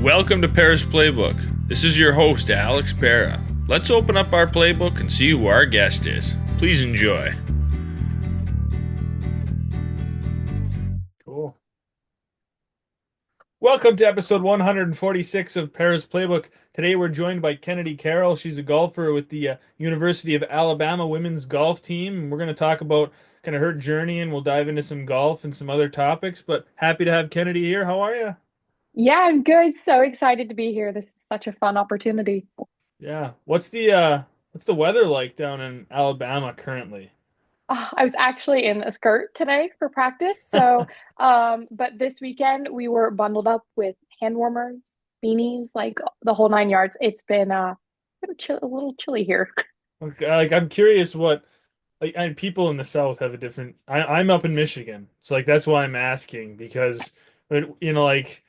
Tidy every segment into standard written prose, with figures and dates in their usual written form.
Welcome to Pera's Playbook. This is your host, Alex Pera. Let's open up our playbook and see who our guest is. Please enjoy. Cool. Welcome to episode 146 of Pera's Playbook. Today we're joined by Kennedy Carroll. She's a golfer with the University of Alabama women's golf team. We're going to talk about kind of her journey, and we'll dive into some golf and some other topics. But happy to have Kennedy here. How are you? Yeah, I'm good. So excited to be here. This is such a fun opportunity. Yeah. What's the weather like down in Alabama currently? I was actually in a skirt today for practice. But this weekend we were bundled up with hand warmers, beanies, like the whole nine yards. It's been a little chilly here. Okay, like I'm curious what people in the South have a different. I'm up in Michigan, so like that's why I'm asking because like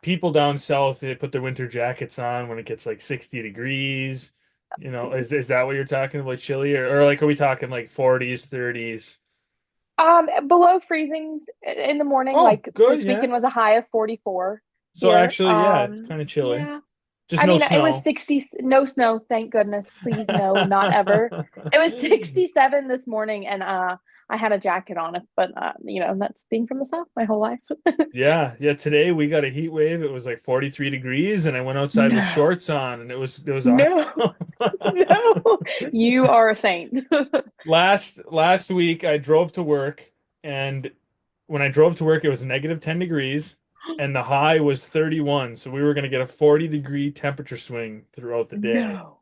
people down south they put their winter jackets on when it gets like 60 degrees. Is that what you're talking about, chilly or like are we talking like 40s, 30s? Below freezing in the morning. Oh, Like good, this yeah. weekend was a high of 44 So here. actually, yeah, it's kind of chilly. Yeah. Just I no mean, it was snow. 60, no snow, thank goodness. Please, no, not ever. It was 67 this morning, and I had a jacket on it, but that's being from the South my whole life. Yeah, yeah. Today we got a heat wave. It was like 43 degrees, and I went outside with No, shorts on, and it was no, awesome. no. You are a saint. Last week I drove to work, and when I drove to work, it was negative 10 degrees, and the high was 31. So we were gonna get a 40-degree temperature swing throughout the day. No,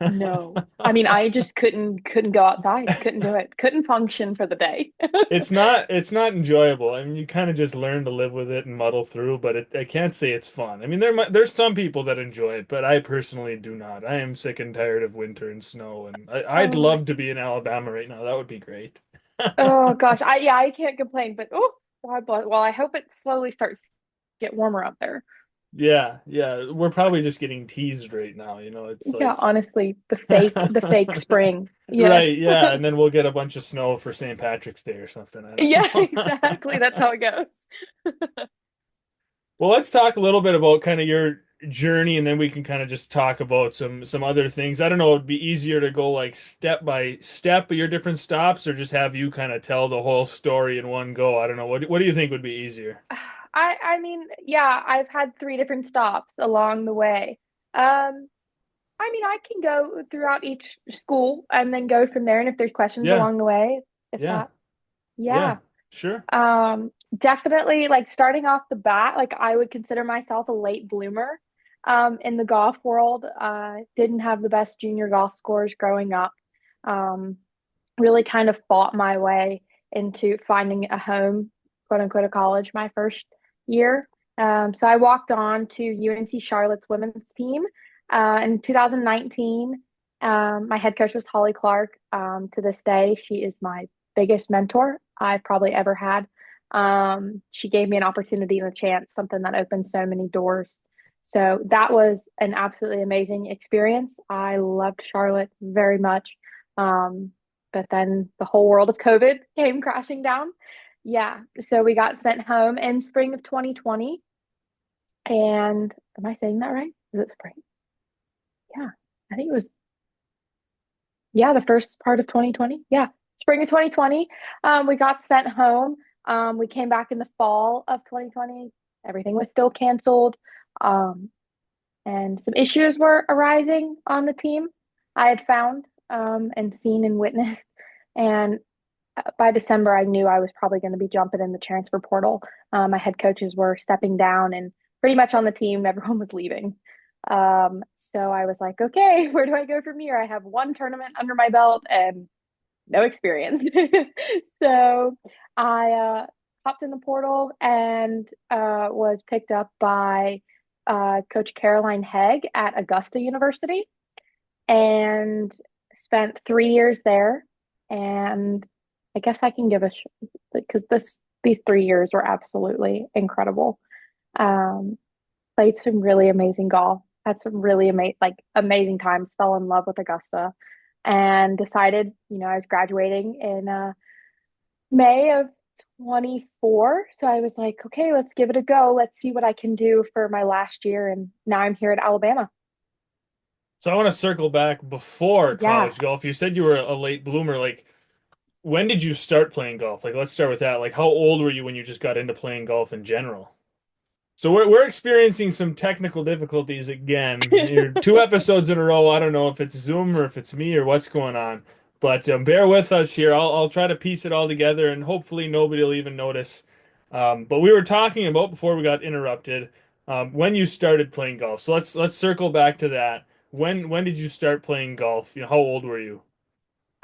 no. I mean, I just couldn't go outside. Couldn't do it. Couldn't function for the day. It's not enjoyable. I mean, you kind of just learn to live with it and muddle through, but I can't say it's fun. I mean, there's some people that enjoy it, but I personally do not. I am sick and tired of winter and snow, and I'd Oh, love to be in Alabama right now. That would be great. oh gosh. I can't complain, but well, I hope it slowly starts to get warmer out there. Yeah, yeah. We're probably just getting teased right now. It's Yeah, like honestly, the fake spring. Yes. right, yeah, and then we'll get a bunch of snow for St. Patrick's Day or something. I Yeah, don't know. exactly. That's how it goes. Well, let's talk a little bit about kind of your journey, and then we can kind of just talk about some other things. I don't know, it'd be easier to go like step by step of your different stops, or just have you kind of tell the whole story in one go. I don't know. What do you think would be easier? I mean, yeah, I've had three different stops along the way. Um, I mean, I can go throughout each school and then go from there. And if there's questions Yeah, along the way, if yeah, that, yeah. yeah. Sure. Definitely like starting off the bat, like I would consider myself a late bloomer in the golf world. Didn't have the best junior golf scores growing up. Um, really kind of fought my way into finding a home, quote unquote, a college my first year. So I walked on to UNC Charlotte's women's team in 2019. My head coach was Holly Clark. To this day, she is my biggest mentor I've probably ever had. She gave me an opportunity and a chance, something that opened so many doors. So that was an absolutely amazing experience. I loved Charlotte very much. Um, but then the whole world of COVID came crashing down. Yeah, so we got sent home in spring of 2020. And am I saying that right? Is it spring? Yeah, I think it was, yeah, the first part of 2020. Yeah, spring of 2020. We got sent home. We came back in the fall of 2020. Everything was still canceled. Um, and some issues were arising on the team I had found and seen and witnessed. And by December, I knew I was probably going to be jumping in the transfer portal. My head coaches were stepping down, and pretty much on the team, everyone was leaving. Um, so I was like, okay, where do I go from here? I have one tournament under my belt and no experience. So I hopped in the portal and was picked up by Coach Caroline Haig at Augusta University and spent 3 years there. And I guess I can give a because these 3 years were absolutely incredible. Um, Played some really amazing golf, had some really amazing times, fell in love with Augusta, and decided, I was graduating in May of 24. So I was like, okay, let's give it a go. Let's see what I can do for my last year. And now I'm here at Alabama. So I want to circle back before Yeah. college golf. You said you were a late bloomer. Like, when did you start playing golf? Like, let's start with that. Like, how old were you when you just got into playing golf in general? So we're experiencing some technical difficulties again. You're 2 episodes in a row. I don't know if it's Zoom or if it's me or what's going on, but bear with us here. I'll try to piece it all together, and hopefully nobody will even notice. But we were talking about before we got interrupted when you started playing golf. So let's circle back to that. When did you start playing golf? You know, how old were you?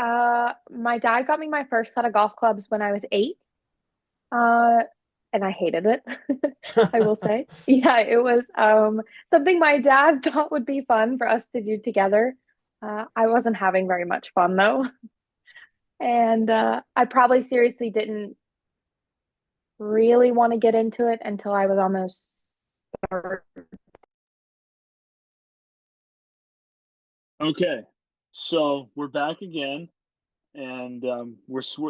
My dad got me my first set of golf clubs when I was 8. Uh, and I hated it. I will say. Yeah, it was something my dad thought would be fun for us to do together. I wasn't having very much fun though. And I probably seriously didn't really want to get into it until I was almost 30. Okay, so we're back again, and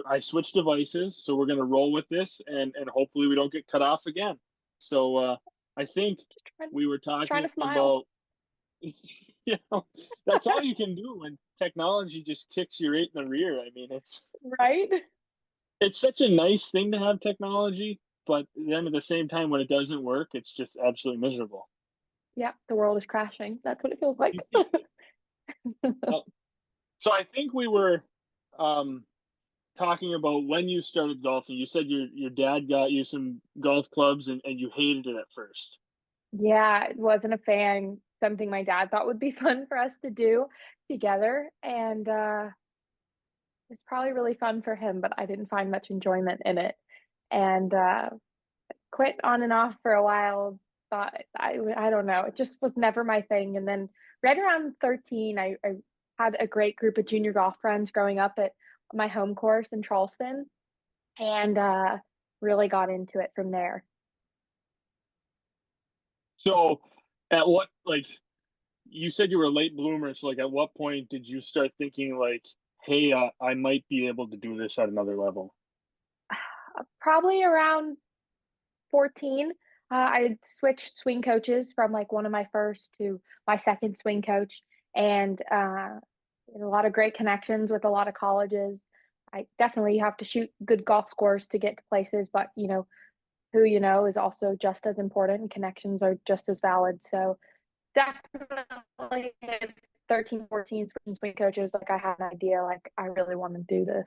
I switched devices, so we're gonna roll with this, and hopefully we don't get cut off again. So I think Just we were trying talking to smile, about, you know, that's all you can do when technology just kicks you right in the rear. I mean, right? it's such a nice thing to have technology, but then at the same time, when it doesn't work, it's just absolutely miserable. Yeah, the world is crashing. That's what it feels like. Well, so I think we were um, talking about when you started golfing. You said your dad got you some golf clubs and you hated it at first. Yeah, wasn't a fan. Something my dad thought would be fun for us to do together. And it's probably really fun for him, but I didn't find much enjoyment in it. And quit on and off for a while. Thought I don't know. It just was never my thing. And then right around 13, I had a great group of junior golf friends growing up at my home course in Charleston, and really got into it from there. So at what, like, you said you were a late bloomer, so like at what point did you start thinking like, hey, I might be able to do this at another level? Probably around 14. I had switched swing coaches from like one of my first to my second swing coach, and a lot of great connections with a lot of colleges. I definitely have to shoot good golf scores to get to places, but who you know is also just as important, and connections are just as valid. So definitely at 13, 14, swing coaches, like I had an idea, like I really want to do this.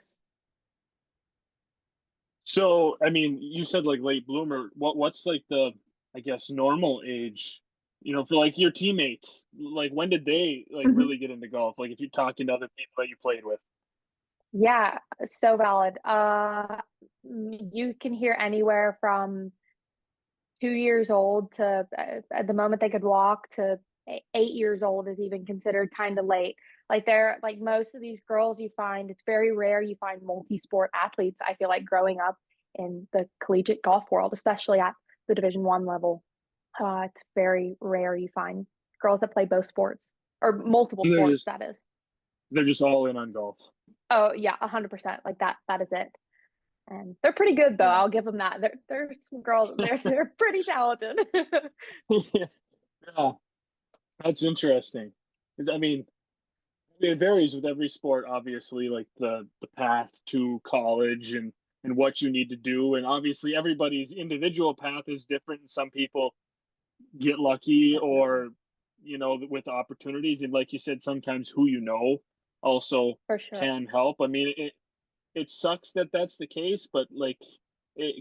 So I mean, you said like late bloomer. What's like the, I guess, normal age, for like your teammates? Like when did they like Mhm. really get into golf? Like if you're talking to other people that you played with. Yeah, so valid. You can hear anywhere from 2 years old to at the moment they could walk to 8 years old is even considered kind of late. Like they're like most of these girls you find, it's very rare you find multi-sport athletes. I feel like growing up in the collegiate golf world, especially at the Division 1 level, it's very rare you find girls that play both sports or multiple They're sports. just That is. they're just all in on golf. Oh yeah, 100%. Like that. That is it. And they're pretty good though. Yeah. I'll give them that. There's some girls. They're pretty talented. Yeah, that's interesting. I mean, it varies with every sport, obviously, like the path to college and what you need to do, and obviously everybody's individual path is different. Some people get lucky, Definitely, or with opportunities, and like you said, sometimes who also for sure. can help. I mean, it sucks that that's the case, but like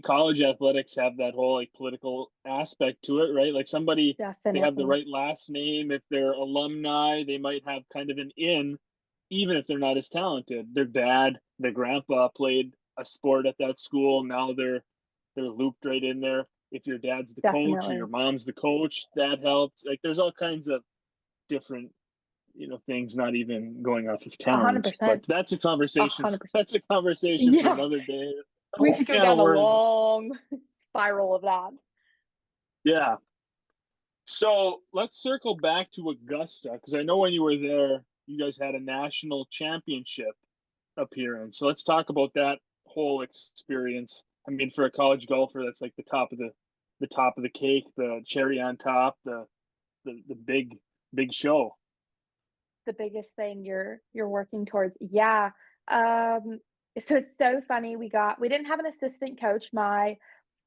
college athletics have that whole like political aspect to it, right? Like somebody, they have the Definitely. right last name. If they're alumni, they might have kind of an in, even if they're not as talented. Their dad, their grandpa played a sport at that school. Now they're looped right in there. If your dad's the coach or your Definitely. mom's the coach, that helps. Like there's all kinds of different things, not even going off of A hundred talent, but percent. that's a A conversation. hundred percent. That's a conversation for Yeah. another day. A We whole could go can of down a worms. long spiral of that. Yeah. So let's circle back to Augusta, because I know when you were there, you guys had a national championship appearance. So let's talk about that whole experience. I mean, for a college golfer, that's like the top of the cake, the cherry on top, the big show. The biggest thing you're working towards. Yeah. Um, so it's so funny. We didn't have an assistant coach my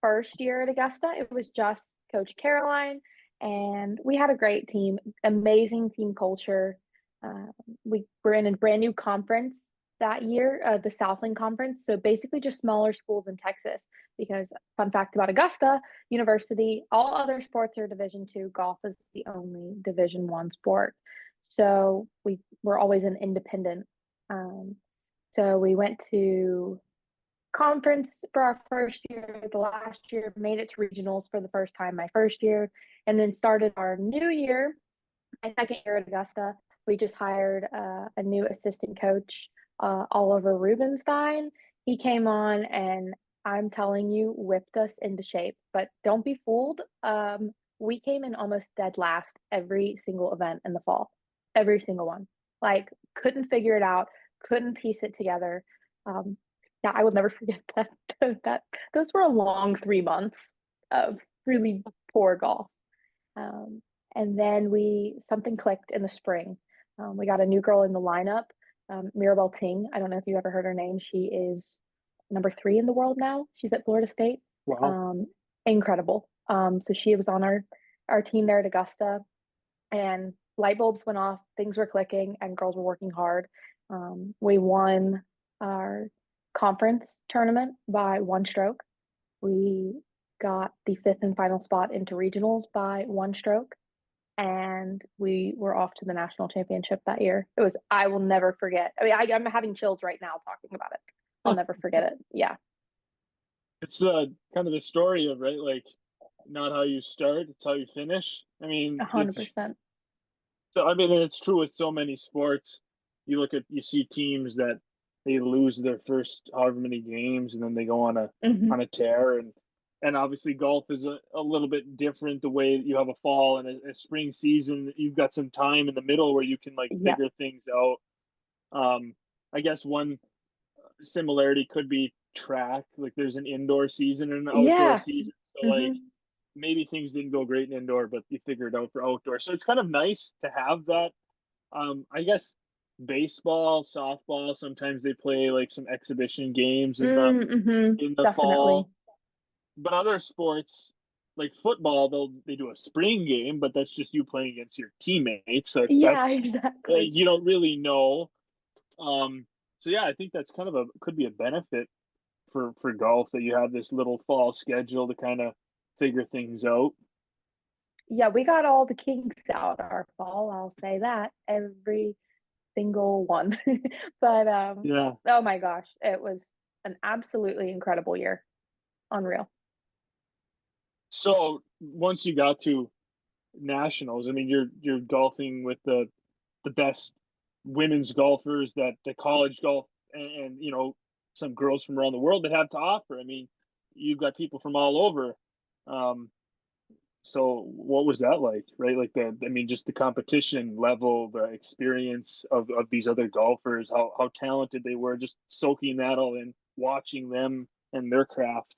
first year at Augusta. It was just Coach Caroline, and we had a great team, amazing team culture. Uh, we were in a brand new conference that year, the Southland Conference. So basically, just smaller schools in Texas. Because fun fact about Augusta University, all other sports are Division 2. Golf is the only Division 1 sport. So we were always an independent. Um, so we went to conference for our first year, the last year, made it to regionals for the first time my first year, and then started our new year, my second year at Augusta. We just hired a new assistant coach, Oliver Rubenstein. He came on and I'm telling you, whipped us into shape. But don't be fooled. We came in almost dead last every single event in the fall, every single one. Like, couldn't figure it out, couldn't piece it together. Um, yeah, I will never forget that. that those were a long 3 months of really poor golf. Um, and then we something clicked in the spring. We got a new girl in the lineup, Mirabelle Ting. I don't know if you've ever heard her name. She is number 3 in the world now. She's at Florida State. Wow. Um, Incredible. So she was on our team there at Augusta, and light bulbs went off. Things were clicking, and girls were working hard. We won our conference tournament by 1 stroke. We got the 5th and final spot into regionals by 1 stroke, and we were off to the national championship that year. It was, I will never forget. I mean, I'm having chills right now talking about it. I'll never forget it. Yeah, It's the kind of the story of, right, like, not how you start, it's how you finish. I a mean, hundred percent. so I mean, it's true with so many sports. You see teams that they lose their first however many games, and then they go Hmm. on a tear, and obviously golf is a little bit different. The way you have a fall and a spring season, you've got some time in the middle where you can like Yep. figure things out. Um, I guess one similarity could be track. Like there's an indoor season and an outdoor Yeah. season. So like Hmm. maybe things didn't go great in indoor, but you figure it out for outdoor. So it's kind of nice to have that. I guess baseball, softball, sometimes they play like some exhibition games Mm-hmm. in the Definitely. fall. But other sports like football, they do a spring game, but that's just you playing against your teammates. So Yeah, that's exactly. you don't really know. Um, so yeah, I think that's kind of a could be a benefit for golf that you have this little fall schedule to kind of figure things out. Yeah, we got all the kinks out our fall. I'll say that every single one. But Yeah. oh my gosh, it was an absolutely incredible year. Unreal. So once you got to nationals, I mean, you're golfing with the best women's golfers that the college golf and some girls from around the world that have to offer. I mean, you've got people from all over. Um, so what was that like, right? Like I mean, just the competition level, the experience of these other golfers, how talented they were, just soaking that all in, watching them and their craft.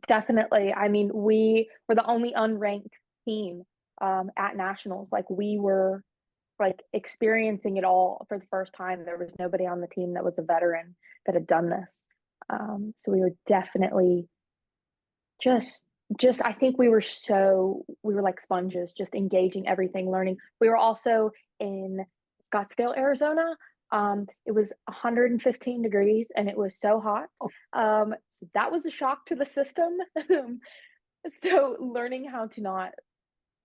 Definitely. I mean, we were the only unranked team at nationals. Like, we were like experiencing it all for the first time. There was nobody on the team that was a veteran that had done this. So we were definitely just just I think we were like sponges, just engaging everything, learning. We were also in Scottsdale, Arizona. It was 115 degrees and it was so hot. So that was a shock to the system. So learning how to not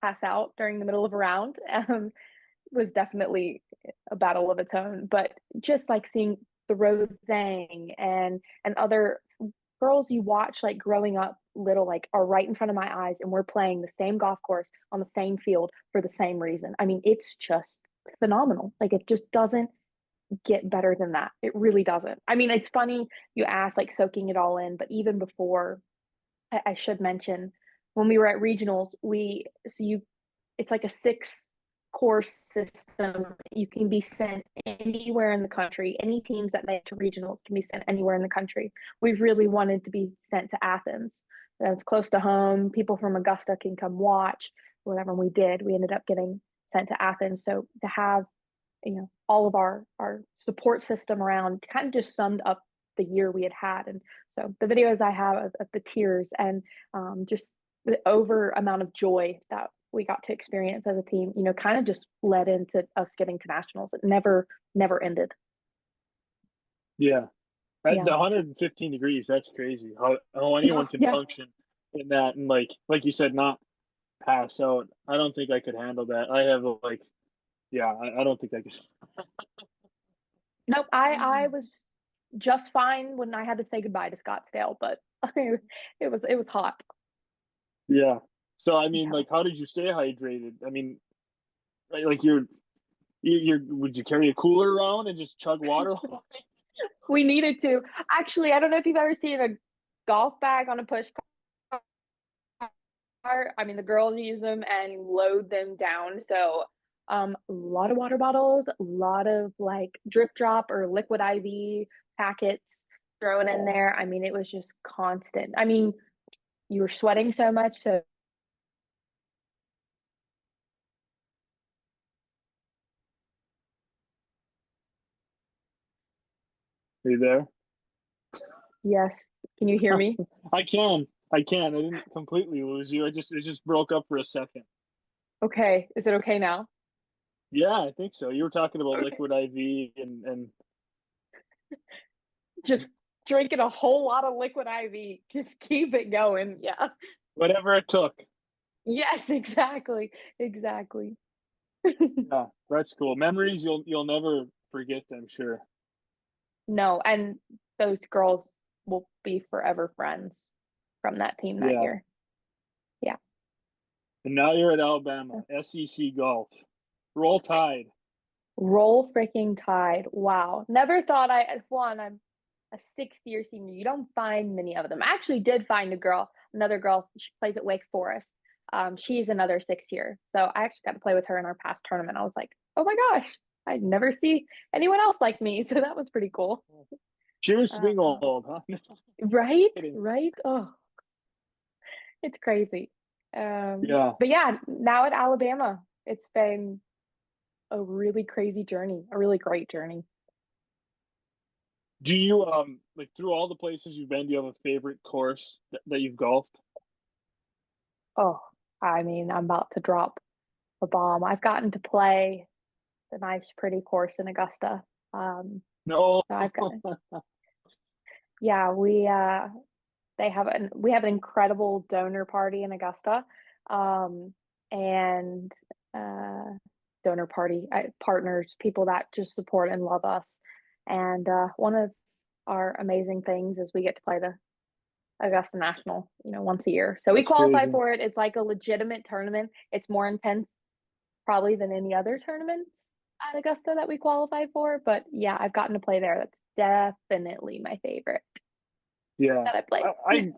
pass out during the middle of a round was definitely a battle of its own. But just like seeing the Rosang and other girls you watch like growing up little like are right in front of my eyes, and we're playing the same golf course on the same field for the same reason. I mean, it's just phenomenal. Like, it just doesn't get better than that. It really doesn't. I mean, it's funny you ask like soaking it all in, but even before, I should mention when we were at regionals, we so you it's like a course system. You can be sent anywhere in the country. Any teams that make to regionals can be sent anywhere in the country. We really wanted to be sent to Athens. That's close to home. People from Augusta can come watch. Whatever we did, we ended up getting sent to Athens. So to have, all of our support system around kind of just summed up the year we had had. And so the videos I have of the tears and just the over amount of joy that we got to experience as a team, kind of just led into us getting to nationals. It never ended. Yeah. At Yeah. the 115 degrees, that's crazy. How anyone can Yeah. function in that and like you said, not pass out. I don't think I could handle that. I have like, yeah, I don't think I could. Nope. I was just fine when I had to say goodbye to Scottsdale, but it was hot. Yeah. So I mean, Yeah. like, how did you stay hydrated? I mean, like you're would you carry a cooler around and just chug water? We needed to. Actually, I don't know if you've ever seen a golf bag on a push cart. I mean, the girls use them and load them down. So, a lot of water bottles, a lot of like drip drop or liquid IV packets thrown in there. I mean, it was just constant. I mean, you were sweating so much. So, Are you there? yes. Can you hear me? I can. I can. I didn't completely lose you. It just broke up for a second. Okay. Is it okay now? Yeah, I think so. You were talking about Okay. liquid IV and Just drinking a whole lot of liquid IV. Just keep it going. Yeah. whatever it took. Yes, exactly. Exactly. Yeah, that's cool. Memories you'll never forget, I'm sure. No, and those girls will be forever friends from that team that Yeah. year. Yeah. And now you're at Alabama, SEC golf. Roll Tide. Roll freaking tide. Wow. Never thought I'm a 6th-year senior. You don't find many of them. I actually did find another girl. She plays at Wake Forest. She's another 6th year. So I actually got to play with her in our past tournament. I was like, oh my gosh, I never see anyone else like me. So that was pretty cool. She was swing Uh, old, huh? right, Kidding. right. Oh, it's crazy. Yeah. But yeah, now at Alabama, it's been a really crazy journey, a really great journey. Do you like through all the places you've been, do you have a favorite course that you've golfed? Oh, I mean, I'm about to drop a bomb. I've gotten to play the nice, pretty course in Augusta. No. So I've got, yeah, we have an incredible donor party in Augusta, and donor party partners, people that just support and love us. And one of our amazing things is we get to play the Augusta National, once a year. So we That's qualify crazy. for it. It's like a legitimate tournament. It's more intense probably than any other tournaments at Augusta that we qualify for. But yeah, I've gotten to play there. That's definitely my favorite Yeah. that I played. I, I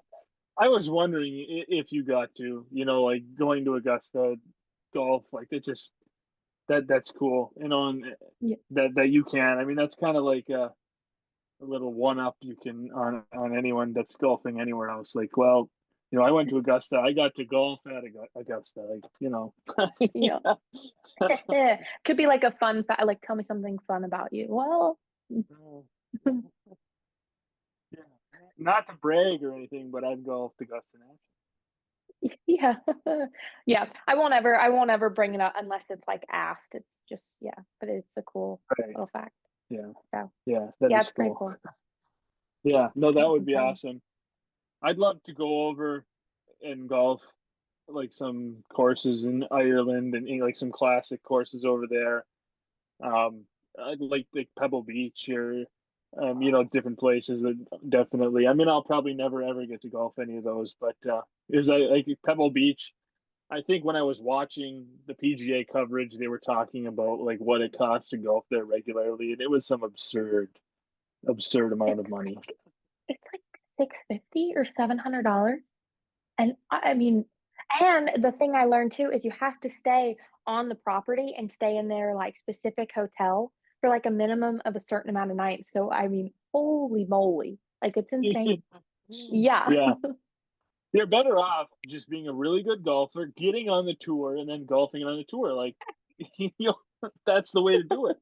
I was wondering if you got to, like going to Augusta golf, like it just that's cool, and Yeah. that you can. I mean, that's kind of like a little one up you can on anyone that's golfing anywhere else. Like, well, I went to Augusta. I got to golf at Augusta. Like, Yeah. Could be like a fun fact, like tell me something fun about you. Well, Yeah. Not to brag or anything, but I've golfed Augusta National. yeah. Yeah. I won't ever bring it up unless it's like asked. It's just, yeah, but it's a cool Right. little fact. Yeah. So Yeah. That yeah, is it's pretty cool. cool. Yeah. No, that would Amazing be time. awesome. I'd love to go over and golf like some courses in Ireland and like some classic courses over there. I'd like Pebble Beach or different places that definitely. I mean, I'll probably never ever get to golf any of those, but is I like Pebble Beach. I think when I was watching the PGA coverage, they were talking about like what it costs to golf there regularly, and it was some absurd amount of It's money. it's like 650 or $700. And I mean, And the thing I learned too is you have to stay on the property and stay in their like specific hotel for like a minimum of a certain amount of nights. So I mean, holy moly. Like it's insane. Yeah. Yeah. You're better off just being a really good golfer, getting on the tour, and then golfing on the tour. Like, you know, that's the way to do it.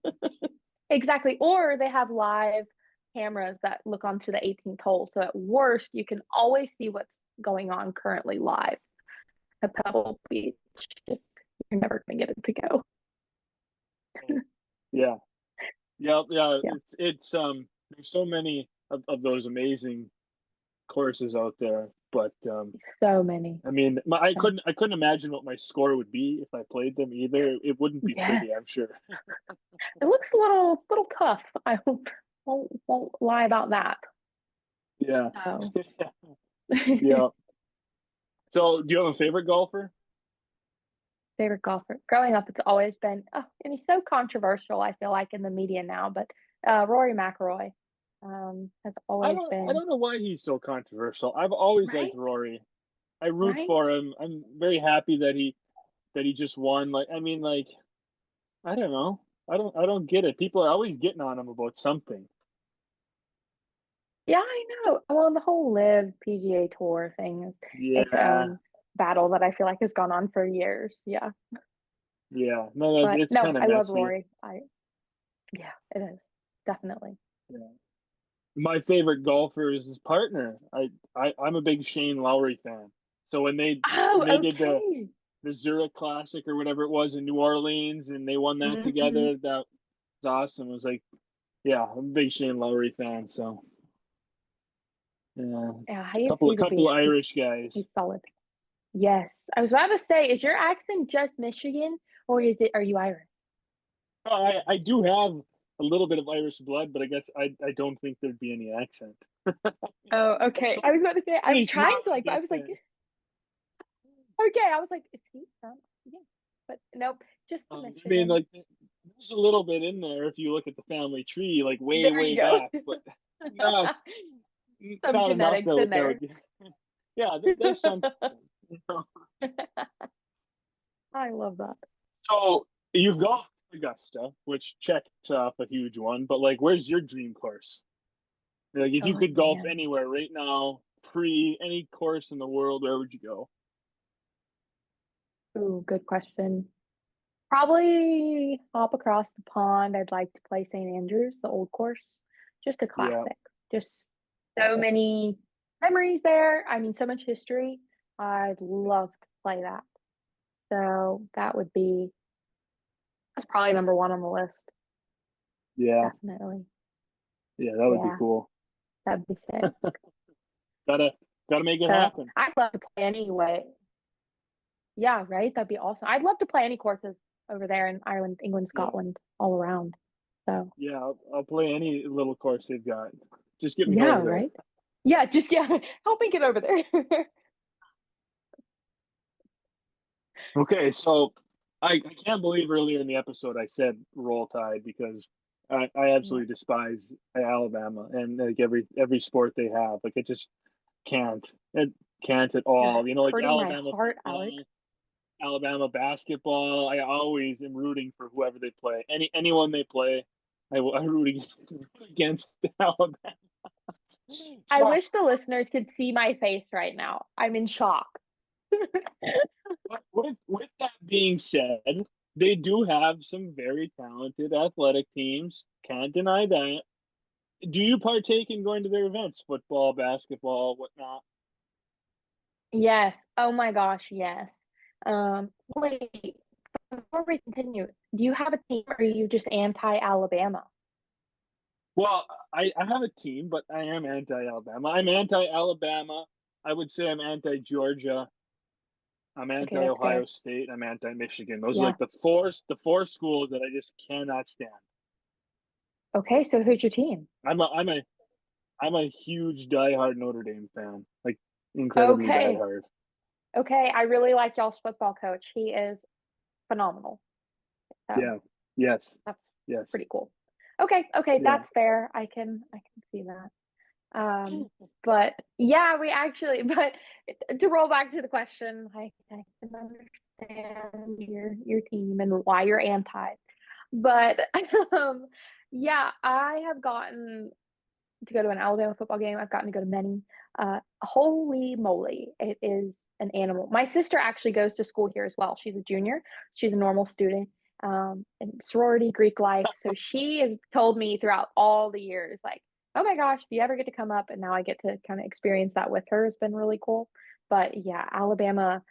Exactly. Or they have live cameras that look onto the 18th hole. So at worst, you can always see what's going on currently live at Pebble Beach. You're never gonna get it to go. Yeah. Yeah. Yeah. Yeah. There's so many of those amazing courses out there. But So many. I mean, I couldn't imagine what my score would be if I played them either. It wouldn't be Yes. pretty, I'm sure. It looks a little tough. I won't lie about that. Yeah. So Yeah. So, do you have a favorite golfer? favorite golfer. Growing up, it's always been, oh, and he's so controversial, I feel like, in the media now, but Rory McIlroy has I always don't I been, don't know why he's so controversial. I've always liked right? Rory. I root Right? for him. I'm very happy that he just won. Like, I mean, like, I don't know. I don't get it. People are always getting on him about something. Yeah, I know. Well, the whole Live PGA Tour thing is its Yeah. own battle that I feel like has gone on for years. Yeah. Yeah. No, But it's no, kind of I love messy. Rory. Yeah, it is. Definitely. Yeah. My favorite golfer is his partner. I'm a big Shane Lowry fan. So when Oh, they did okay. the Zurich Classic or whatever it was in New Orleans and they won that Hmm. together, that was awesome. It was like, yeah, I'm a big Shane Lowry fan. So yeah, Yeah, couple he's a couple beast. Irish guys. He's solid. Yes. I was about to say, is your accent just Michigan or are you Irish? I do have a little bit of Irish blood, but I guess I don't think there'd be any accent. Oh, okay. I was about to say, I'm Pretty trying small to like, I was like, distance. okay. I was like, is he from? Yeah. But nope, just the I mean, Michigan. like there's a little bit in there if you look at the family tree, like way, There way you go. back, but not Some not enough genetics in that there. would. Yeah, there's some. You know. I love that. So you've golfed Augusta, which checks off a huge one, but like, where's your dream course? Like, if you Oh could golf man. anywhere right now, pre any course in the world, where would you go? Ooh, good question. Probably hop across the pond. I'd like to play St. Andrews, the old course. Just a Yeah, classic. Just so many memories there. I mean, so much history. I'd love to play that. So that's probably number one on the list. yeah, Definitely. yeah. That would be Yeah, cool. that'd be sick. Gotta gotta make it So happen. I'd love to play anyway. Yeah, right? That'd be awesome. I'd love to play any courses over there in Ireland, England, Yeah, Scotland, all around. So yeah. I'll play any little course they've got. Just get me yeah, over there. right? Yeah, just yeah, help me get over there. Okay, so I can't believe earlier in the episode I said Roll Tide because I Yeah. absolutely despise Alabama and like every sport they have. Like it just can't. It can't at You're all. You know, like hurting my Alabama heart, Alex. football, Alabama basketball. I always am rooting for whoever they play. Anyone they play, I'm rooting against Alabama. I So wish the listeners could see my face right now. I'm in shock. with that being said, they do have some very talented athletic teams. Can't deny that. Do you partake in going to their events? Football, basketball, whatnot? Yes. Oh my gosh, yes. Wait, before we continue, do you have a team or are you just anti-Alabama? Well, I have a team, but I am anti-Alabama. I'm anti-Alabama. I would say I'm anti-Georgia. I'm Okay, that's fair. anti-Ohio State. I'm anti-Michigan. Those are Yeah. like the four schools that I just cannot stand. Okay, so who's your team? I'm a huge diehard Notre Dame fan. Like incredibly Okay. diehard. Okay, I really like y'all's football coach. He is phenomenal. So Yeah. Yes. that's Yes. pretty cool. Okay, Yeah. that's fair. I can see that. But yeah, we actually, but to roll back to the question, I can understand your team and why you're anti. But um, yeah, I have gotten to go to an Alabama football game. I've gotten to go to many. Holy moly, it is an animal. My sister actually goes to school here as well. She's a junior. She's a normal student in sorority Greek life. So she has told me throughout all the years, like, oh my gosh, if you ever get to come up, and now I get to kind of experience that with her, has been really cool. But yeah, Alabama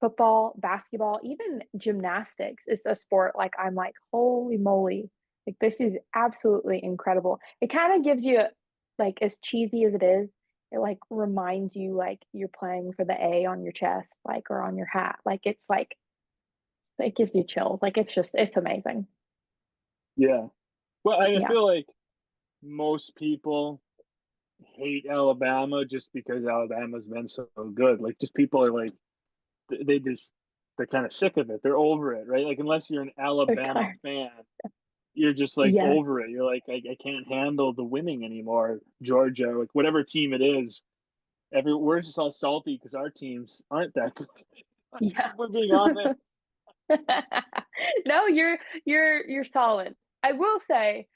football, basketball, even gymnastics is a sport like I'm like, holy moly. Like this is absolutely incredible. It kind of gives you like as cheesy as it is, it like reminds you like you're playing for the A on your chest, like or on your hat. Like it's like it gives you chills. Like it's amazing. Yeah. Well, I Yeah. feel like most people hate Alabama just because Alabama's been so good. Like, just people are like, they just, they're kind of sick of it. They're over it, right? Like, unless you're an They're Alabama tired. fan, you're just like Yes. over it. You're like, I can't handle the winning anymore. Georgia, like whatever team it is, we're just all salty because our teams aren't that good. Yeah. We're being honest. No, you're solid. I will say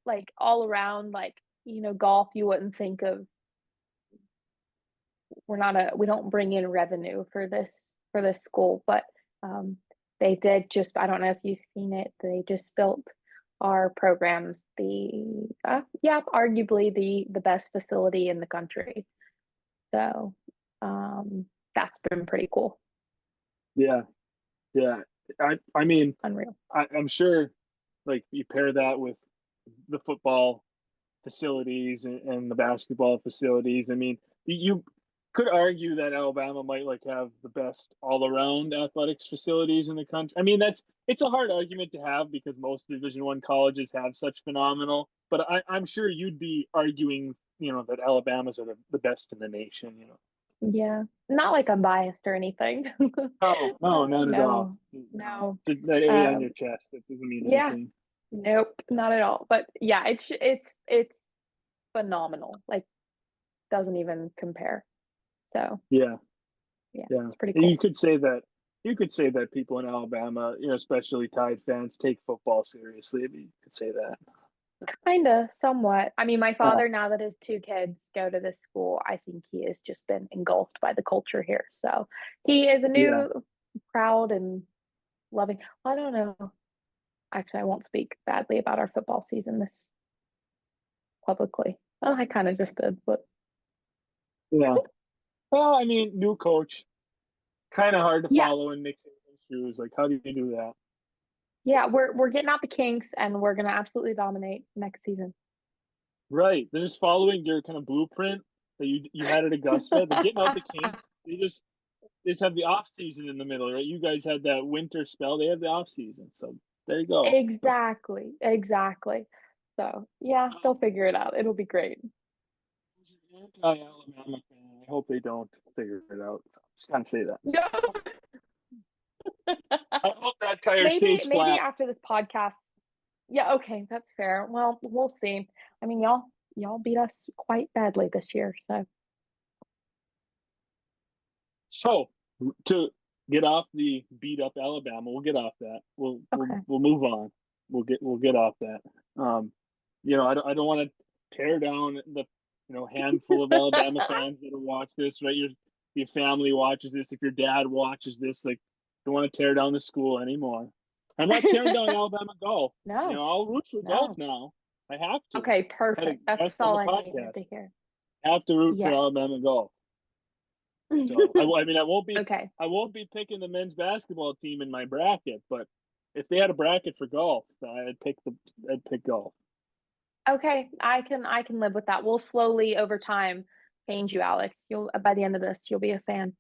like all around like, golf you wouldn't think of we don't bring in revenue for this school, but um, they did just I don't know if you've seen it. They just built our programs the yeah arguably the best facility in the country. So that's been pretty cool, Yeah, yeah. I mean, unreal. I'm sure, like, you pair that with the football facilities and the basketball facilities. I mean, you could argue that Alabama might like have the best all around athletics facilities in the country. I mean, it's a hard argument to have because most Division 1 colleges have such phenomenal. But I'm sure you'd be arguing, that Alabama's are the best in the nation. Yeah, not like I'm biased or anything. No, no, not at all. No, No, no. just that A on Um, your chest, that doesn't mean yeah, anything. nope, not at all. But yeah, it's phenomenal. Like doesn't even compare. So Yeah. yeah, Yeah, it's pretty and you cool. could say that people in Alabama, especially Tide fans, take football seriously. I mean, you could say that. Kinda, somewhat. I mean, my Yeah, father, now that his two kids go to this school, I think he has just been engulfed by the culture here. So he is a yeah, new, proud and loving. I don't know. Actually, I won't speak badly about our football season this publicly. Well, I kind of just did, but yeah. Well, I mean, new coach, kind of hard to yeah, follow in mixing shoes. Like, how do you do that? yeah, we're getting out the kinks and we're gonna absolutely dominate next season. Right, they're just following your kind of blueprint that you had at Augusta. They're getting out the kinks. They just have the off season in the middle, right? You guys had that winter spell. They have the off season, so there you go. Exactly, exactly. So yeah, they'll figure it out. It'll be great. As an anti-Alabama fan, I hope they don't figure it out. Just gotta say that. No. I hope that tire Maybe stays maybe flat. after this podcast. Yeah, okay, that's fair. Well, we'll see. I mean, y'all beat us quite badly this year, so So, to get off the beat up Alabama, we'll get off that. We'll we'll okay. we'll move on. We'll get off that. Um, I don't want to tear down the handful of Alabama fans that will watch this. Right, your family watches this. If your dad watches this, like, don't want to tear down the school anymore. I'm not tearing down Alabama golf. No, I'll root for golf no. now. I have to. Okay, I had a perfect. That's guest on all the I needed podcast. to hear. I have to root for Yes. Alabama golf. So I mean, Okay. I won't be picking the men's basketball team in my bracket, but if they had a bracket for golf, I'd pick golf. Okay, I can live with that. We'll slowly over time change you, Alex. You'll by the end of this, you'll be a fan.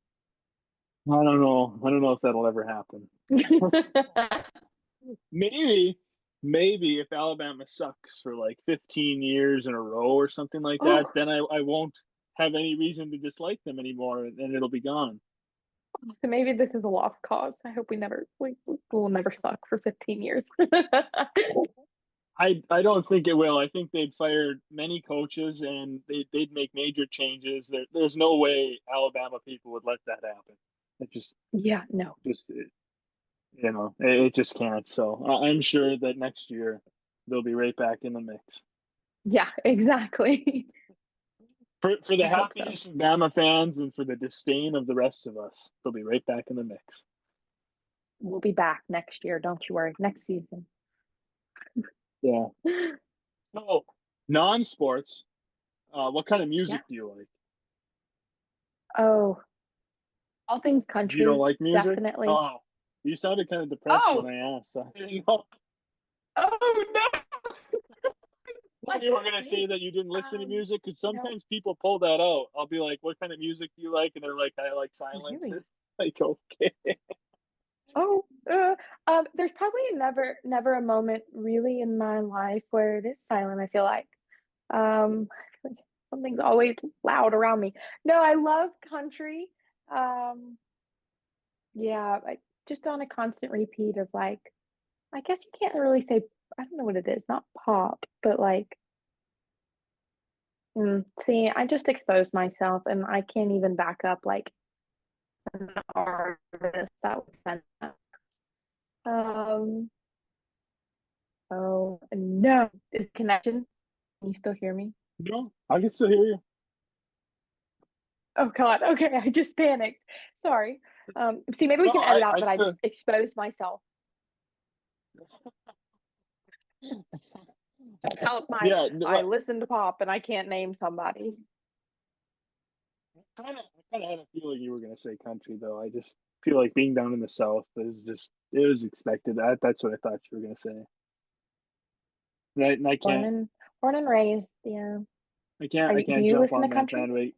I don't know. I don't know if that'll ever happen. Maybe, maybe if Alabama sucks for like 15 years in a row or something like that, Oh, then I won't have any reason to dislike them anymore, and it'll be gone. so maybe this is a lost cause. I hope we will never suck for 15 years. I don't think it will. I think they'd fire many coaches and they'd make major changes. There's no way Alabama people would let that happen. It Yeah, no. just it just can't. So I'm sure that next year they'll be right back in the mix. Yeah, exactly. For the I hope so. happiness of Bama fans and for the disdain of the rest of us, they'll be right back in the mix. We'll be back next year. Don't you worry. Next season. Yeah. So non-sports, what kind of Yeah. music do you like? Oh, all things You don't country, like music? definitely. Oh, you sounded kind of depressed when Oh, I asked. So I didn't know. oh no. Thought What you were gonna say country? that you didn't listen to music because No, sometimes people pull that out. I'll be like, "What kind of music do you like?" And they're like, "I like silence." really. Like, okay, Oh, there's probably never a moment really in my life where it is silent, I feel like. Like something's always loud around me. No, I love country. Um, yeah, like just on a constant repeat of like, I guess you can't really say, I don't know what it is, not pop, but like, see, I just exposed myself and I can't even back up like an artist that would send that. Um, oh no, is connection? Can you still hear me? no, I can still hear you. Oh God, okay, I just panicked. Sorry. See, maybe we No, can edit out I that I just still. exposed myself. Help my Yeah, I listen to pop and I can't name somebody. I kind of had a feeling you were gonna say country though. I just feel like being down in the south is just it was expected. That's what I thought you were gonna say. And I Born can't, and born and raised, yeah. I Do can't you jump listen to on that country? bandwagon.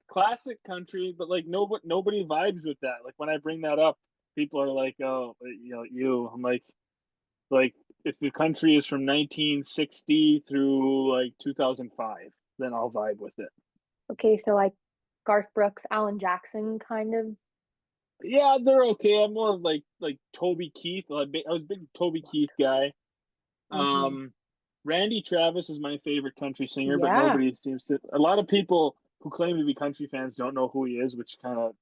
Classic country, but like nobody vibes with that. Like when I bring that up, people are like, "Oh, you." I'm like if the country is from 1960 through like 2005, then I'll vibe with it. Okay, so like Garth Brooks, Alan Jackson kind of. Yeah, they're okay. I'm more of like Toby Keith. I was a big Toby Keith guy. Hmm. Um, Randy Travis is my favorite country singer, but Yeah, nobody seems to. A lot of people who claim to be country fans don't know who he is, which kind of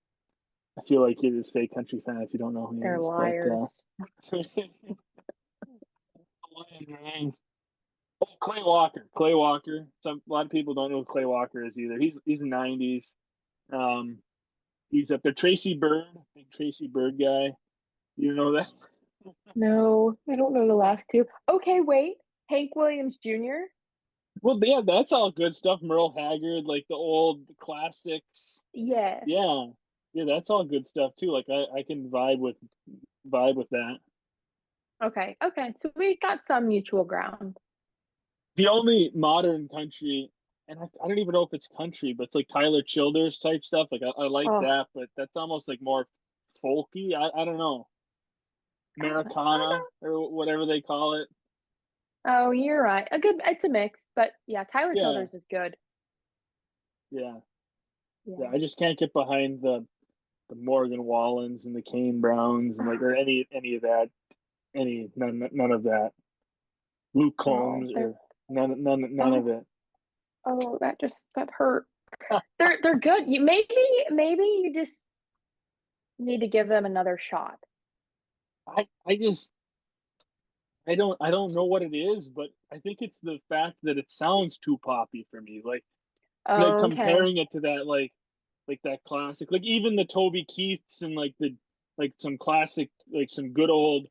I feel like it is fake country fan if you don't know who he they're is. But liars. oh, Clay Walker. Clay Walker. A lot of people don't know who Clay Walker is either. He's '90s. Um, he's up there. Tracy Bird, big Tracy Bird guy. You know that? No, I don't know the last two. Okay, wait. Hank Williams Jr. Well, yeah, that's all good stuff. Merle Haggard, like the old classics. Yes. Yeah, yeah, that's all good stuff too. Like I can vibe with that. Okay, okay. So we got some mutual ground. The only modern country, and I don't even know if it's country, but it's like Tyler Childers type stuff. Like I like Oh, that, but that's almost like more folky. I don't know, I Americana or whatever they call it. Oh, you're right. It's a mix, but yeah, Tyler Yeah, Childers is good. yeah, yeah. Yeah. I just can't get behind the Morgan Wallens and the Kane Browns and like or any of that, none of that. Luke Oh, Combs or none of oh, it. that hurt. They're good. Maybe you just need to give them another shot. I just I don't know what it is, but I think it's the fact that it sounds too poppy for me. Like Okay. comparing it to that like that classic, like even the Toby Keiths and like the like some classic like some good old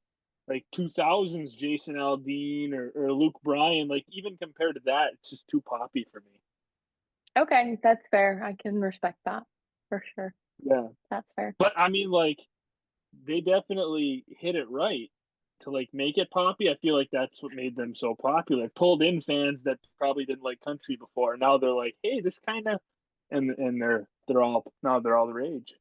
like 2000s Jason Aldean or Luke Bryan, like even compared to that, it's just too poppy for me. Okay, that's fair. I can respect that for sure. Yeah, That's fair. but I mean like they definitely hit it right to like make it poppy. I feel like that's what made them so popular. It pulled in fans that probably didn't like country before. Now they're like, hey, this kind of, and they're all the rage.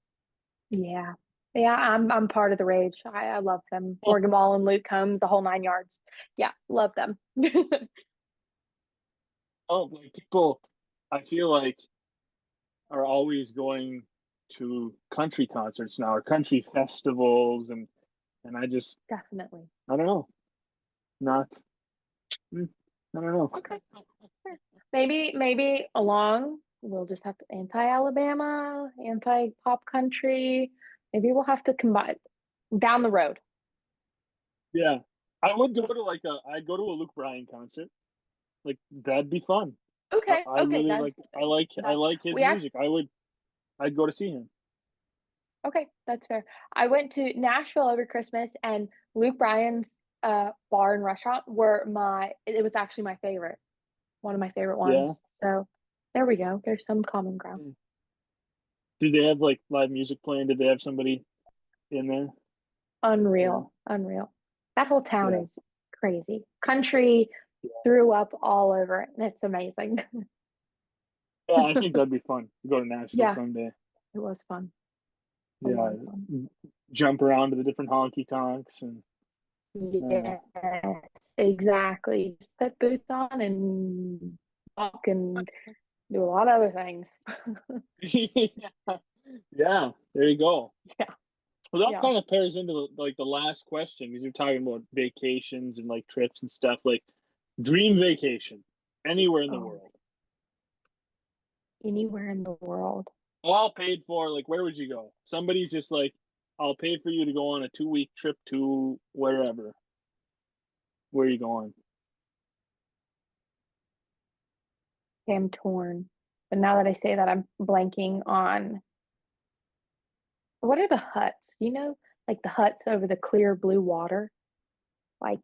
Yeah. Yeah, I'm part of the rage. I love them. Morgan Wallen, Luke Combs, the whole nine yards. Yeah, love them. Oh, like people, I feel like are always going to country concerts now or country festivals, and I just Definitely. I don't know. not. I don't know. Okay. Maybe along we'll just have anti-Alabama, anti-pop country. Maybe we'll have to combine down the road. Yeah, I would go to like I'd go to a Luke Bryan concert. Like that'd be fun. Okay, I okay, really that's I that like his we act music. I'd go to see him. okay, that's fair. I went to Nashville over Christmas and Luke Bryan's bar and restaurant were it was actually my favorite. One of my favorite Yeah. ones. So there we go. There's some common ground. Did they have like live music playing? Did they have somebody in there? Yeah. Unreal, unreal. That whole town Yeah. is crazy. Country Yeah. threw up all over it, and it's amazing. Yeah, I think that'd be fun to go to Nashville Yeah, someday. it was fun. A lot Yeah. of fun. Jump around to the different honky tonks and uh, Yes, exactly. Just put boots on and walk and do a lot of other things. yeah. Yeah, there you go. Yeah, Well, that yeah. kind of pairs into like the last question because you're talking about vacations and like trips and stuff. Like dream vacation anywhere in the Oh, world, anywhere in the world. all paid for. Like where would you go? Somebody's just like, I'll pay for you to go on a 2 week trip to wherever. Where are you going? Okay, I'm torn. But now that I say that, I'm blanking on what are the huts? You know, like the huts over the clear blue water, like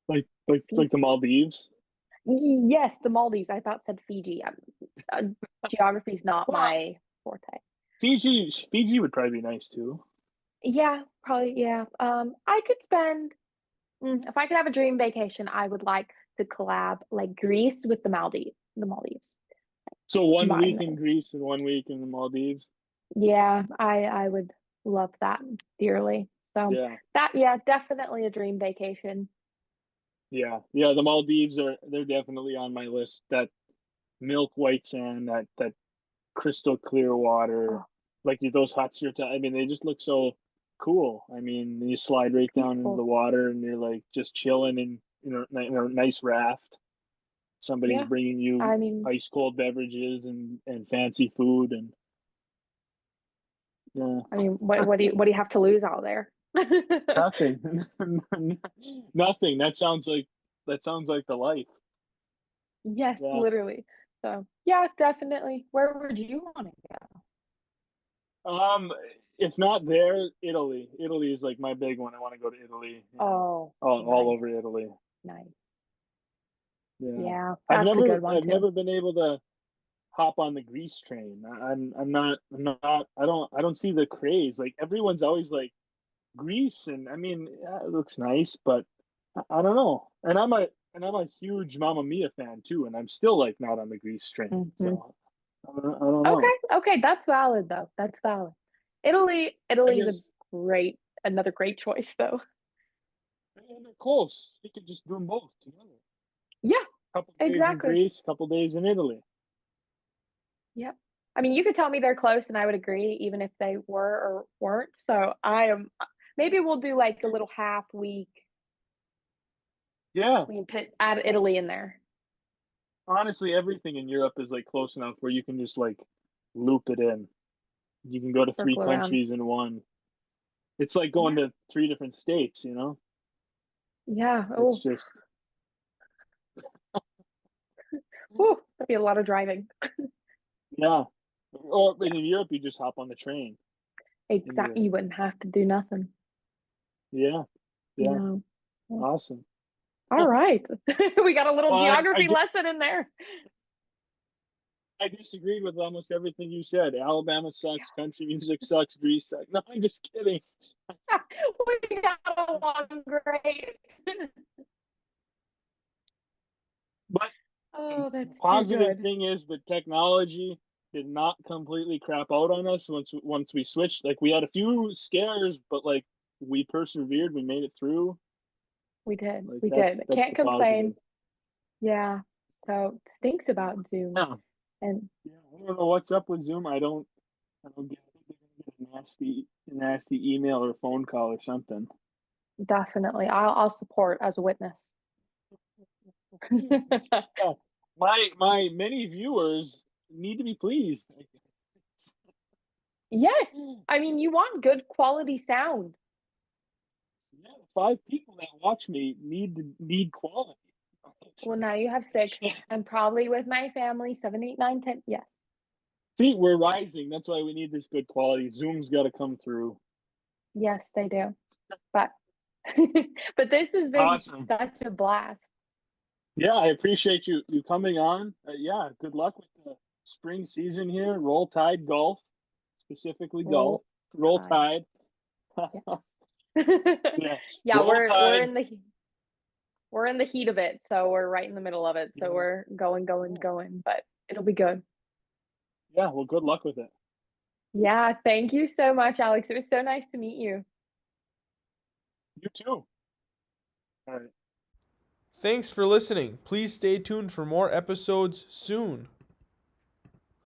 Like the Maldives. yes, the Maldives. I thought said Fiji. Uh, Geography is not Well, my forte. Fiji would probably be nice too. Yeah, probably. Yeah. I could spend if I could have a dream vacation, I would like to collab like Greece with the Maldives. The Maldives. So 1 week Combine in those. Greece and 1 week in the Maldives. Yeah, I would love that dearly. So Yeah, that yeah, definitely a dream vacation. yeah. The Maldives they're definitely on my list. That milk white sand, that crystal clear water, Oh, like those huts I mean, they just look so cool. I mean, you slide right down into the peaceful. water and you're like just chilling in in a nice raft. Somebody's Yeah. bringing you I mean, ice cold beverages and fancy food and yeah, what do you have to lose out there? nothing, nothing. That sounds like the life. Yes, Yeah. literally. So yeah, definitely. Where would you want to go? Um, if not there, Italy. Italy is like my big one. I want to go to Italy. Yeah, Oh, all over nice, Italy. nice. Yeah, Yeah, that's a good one I've too. never been able to hop on the Grease train. I don't see the craze. Like everyone's always like Grease, and I mean, yeah, it looks nice, but I don't know. And I'm a huge Mamma Mia fan too, and I'm still like not on the Grease train. Hmm. So I don't Okay, know. okay, that's valid though. That's valid. I Italy's a guess another great choice though. they're close. You could just do them both together. Yeah, Couple days in exactly. Greece, couple days in Italy. Yep. I mean, you could tell me they're close and I would agree even if they were or weren't. So I am maybe we'll do like a little half week. Yeah, We can put add Italy in there. honestly, everything in Europe is like close enough where you can just like loop it in. You can go to three Circle around. countries in one. It's like going Yeah. to three different states, you know? Yeah. It's Oh, just, that'd be a lot of driving. yeah. Or Yeah. in Europe, you just hop on the train in Exactly. Europe. You wouldn't have to do nothing. Yeah, yeah. No. Well, Awesome. all right. We got a little Well, geography lesson in there. I disagreed with almost everything you said. Alabama sucks. Country music sucks. Greece sucks. No, I'm just kidding. We got along great. But the Oh, that's too positive good. thing is that technology did not completely crap out on us once we switched. Like we had a few scares, but like we persevered. We made it through. We did. Like We did. that's Can't the positive. complain. Yeah. So stinks about Zoom. Yeah. And Yeah. I don't know what's up with Zoom. I don't get. I think they're gonna get a nasty email or phone call or something. Definitely. I'll support as a witness. Yeah, my many viewers need to be pleased. Yes. I mean, you want good quality sound. Yeah, 5 people that watch me need quality. Well, now you have 6, and probably with my family, 7, 8, 9, 10. Yes. See, we're rising. That's why we need this good quality. Zoom's got to come through. Yes, they do. But but this has been Awesome. such a blast. Yeah, I appreciate you coming on. Yeah, good luck with the spring season here. Roll Tide golf, specifically golf. Roll Roll Tide. Tide. Yes. Yes, Yeah, Roll we're Tide. in the heat of it, so we're right in the middle of it. So Yeah, we're going, going, yeah, going, but it'll be good. yeah. Well, good luck with it. Yeah, thank you so much, Alex. It was so nice to meet you. You too. All right. Thanks for listening. Please stay tuned for more episodes soon.